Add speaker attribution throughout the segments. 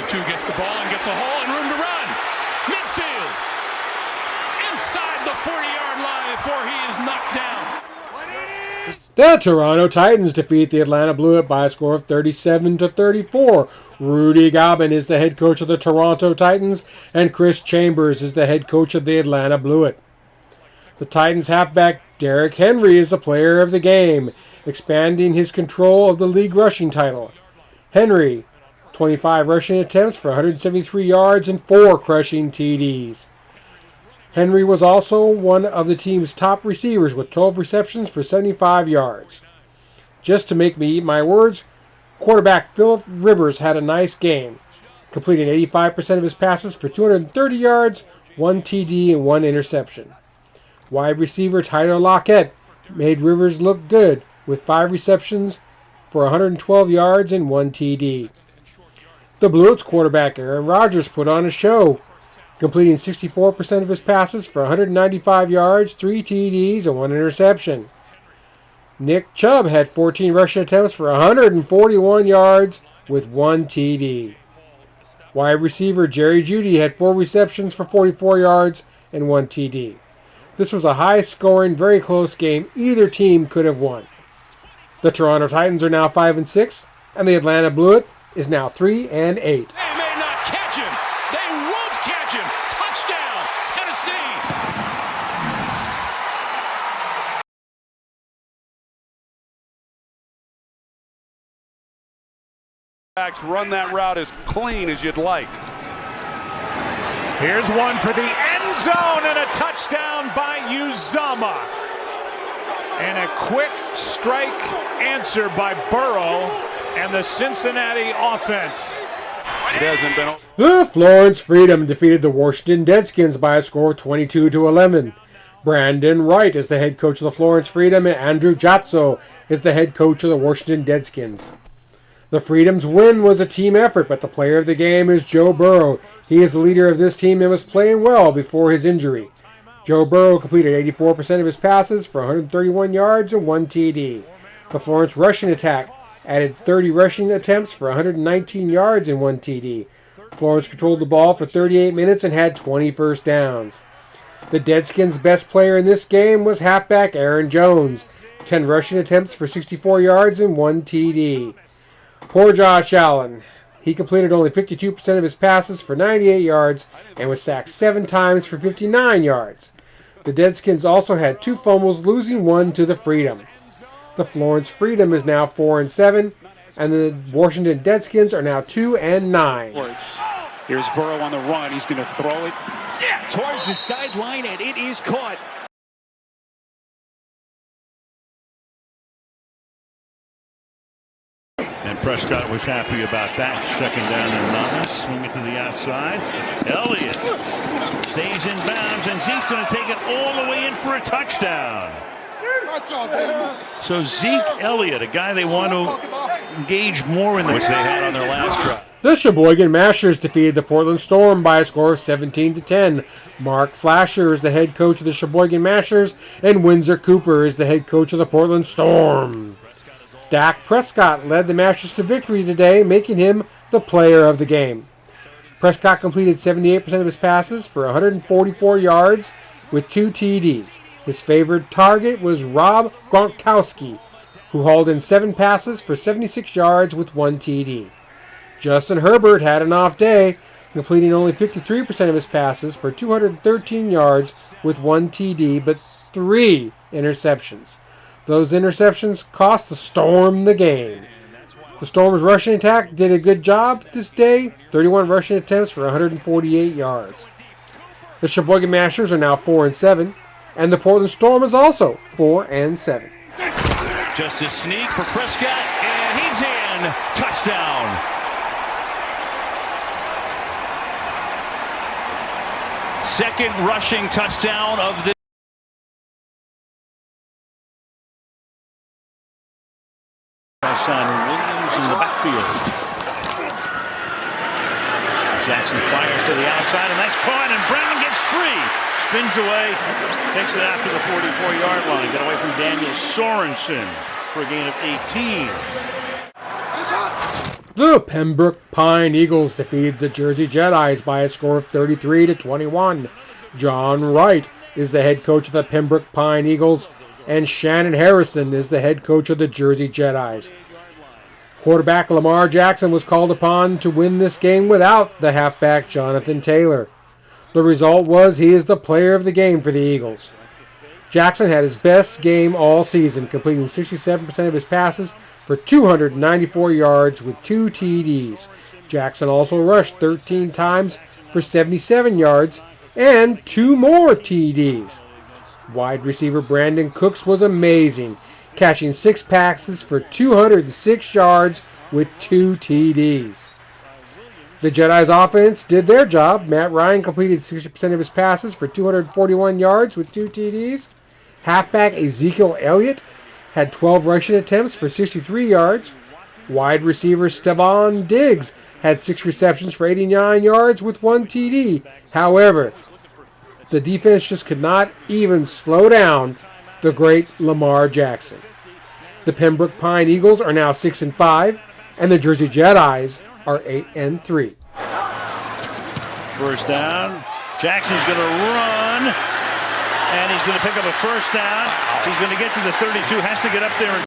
Speaker 1: 2 gets the ball and gets a hole and room to run. Midfield. Inside the 40-yard line before he is knocked down.
Speaker 2: The Toronto Titans defeat the Atlanta Blue by a score of 37-34. Rudy Gobin is the head coach of the Toronto Titans, and Chris Chambers is the head coach of the Atlanta Blue. The Titans halfback Derrick Henry is the player of the game, expanding his control of the league rushing title. Henry, 25 rushing attempts for 173 yards and 4 crushing TDs. Henry was also one of the team's top receivers with 12 receptions for 75 yards. Just to make me eat my words, quarterback Philip Rivers had a nice game, completing 85% of his passes for 230 yards, 1 TD, and 1 interception. Wide receiver Tyler Lockett made Rivers look good with 5 receptions for 112 yards and 1 TD. The Blues quarterback Aaron Rodgers put on a show, completing 64% of his passes for 195 yards, 3 TDs, and 1 interception. Nick Chubb had 14 rushing attempts for 141 yards with 1 TD. Wide receiver Jerry Jeudy had 4 receptions for 44 yards and 1 TD. This was a high-scoring, very close game. Either team could have won. The Toronto Titans are now 5-6, and the Atlanta Blue is now 3-8.
Speaker 1: They may not catch him. They won't catch him. Touchdown, Tennessee.
Speaker 3: Run that route as clean as you'd like.
Speaker 4: Here's one for the end zone and a touchdown by Uzama. And a quick strike answer by Burrow and the Cincinnati offense.
Speaker 3: It hasn't been.
Speaker 2: The Florence Freedom defeated the Washington Redskins by a score of 22-11. Brandon Wright is the head coach of the Florence Freedom, and Andrew Jatso is the head coach of the Washington Redskins. The Freedom's win was a team effort, but the player of the game is Joe Burrow. He is the leader of this team and was playing well before his injury. Joe Burrow completed 84% of his passes for 131 yards and 1 TD. The Florence rushing attack added 30 rushing attempts for 119 yards and 1 TD. Florence controlled the ball for 38 minutes and had 20 first downs. The Redskins' best player in this game was halfback Aaron Jones, 10 rushing attempts for 64 yards and 1 TD. Poor Josh Allen. He completed only 52% of his passes for 98 yards and was sacked 7 times for 59 yards. The Redskins also had 2 fumbles, losing 1 to the Freedom. The Florence Freedom is now 4-7, and the Washington Redskins are now 2-9.
Speaker 5: Here's Burrow on the run. He's going to throw it towards the sideline, and it is caught.
Speaker 6: And Prescott was happy about that. 2nd down and 9. Swing it to the outside. Elliott stays in bounds, and Zeke's going to take it all the way in for a touchdown. So Zeke Elliott, a guy they want to engage more in the
Speaker 1: Which they had on their last drive.
Speaker 2: The Sheboygan Mashers defeated the Portland Storm by a score of 17-10. Mark Flasher is the head coach of the Sheboygan Mashers, and Windsor Cooper is the head coach of the Portland Storm. Dak Prescott led the Mashers to victory today, making him the player of the game. Prescott completed 78% of his passes for 144 yards with 2 TDs. His favorite target was Rob Gronkowski, who hauled in 7 passes for 76 yards with 1 TD. Justin Herbert had an off day, completing only 53% of his passes for 213 yards with 1 TD, but 3 interceptions. Those interceptions cost the Storm the game. The Storm's rushing attack did a good job this day, 31 rushing attempts for 148 yards. The Sheboygan Mashers are now 4-7, and the Portland Storm is also 4-7.
Speaker 1: Just a sneak for Prescott, and he's in. Touchdown. Second rushing touchdown of the
Speaker 6: Williams in the backfield. Jackson fires to the outside, and that's caught, and Brown gets free. Spins away, takes it out to the 44-yard line. Get away from Daniel Sorensen for a gain of 18.
Speaker 2: The Pembroke Pine Eagles defeated the Jersey Jedis by a score of 33-21. John Wright is the head coach of the Pembroke Pine Eagles, and Shannon Harrison is the head coach of the Jersey Jedis. Quarterback Lamar Jackson was called upon to win this game without the halfback Jonathan Taylor. The result was he is the player of the game for the Eagles. Jackson had his best game all season, completing 67% of his passes for 294 yards with 2 TDs. Jackson also rushed 13 times for 77 yards and 2 more TDs. Wide receiver Brandon Cooks was amazing, catching 6 passes for 206 yards with 2 TDs. The Jedi's offense did their job. Matt Ryan completed 60% of his passes for 241 yards with 2 TDs. Halfback Ezekiel Elliott had 12 rushing attempts for 63 yards. Wide receiver Stephon Diggs had 6 receptions for 89 yards with 1 TD. However, the defense just could not even slow down the great Lamar Jackson. The Pembroke Pine Eagles are now 6-5, and the Jersey Jedis are 8-3.
Speaker 6: First down. Jackson's going to run, and he's going to pick up a first down. He's going to get to the 32, has to get up there.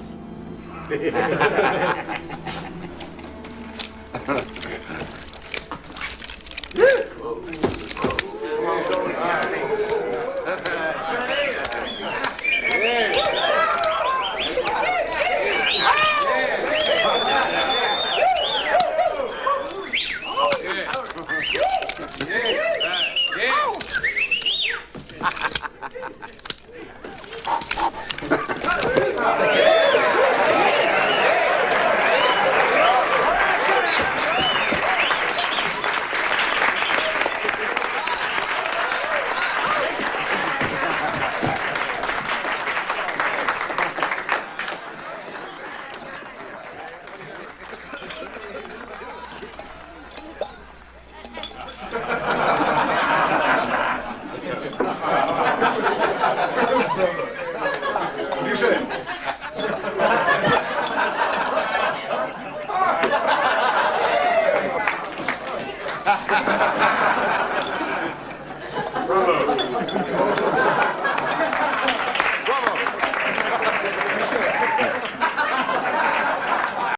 Speaker 7: You should.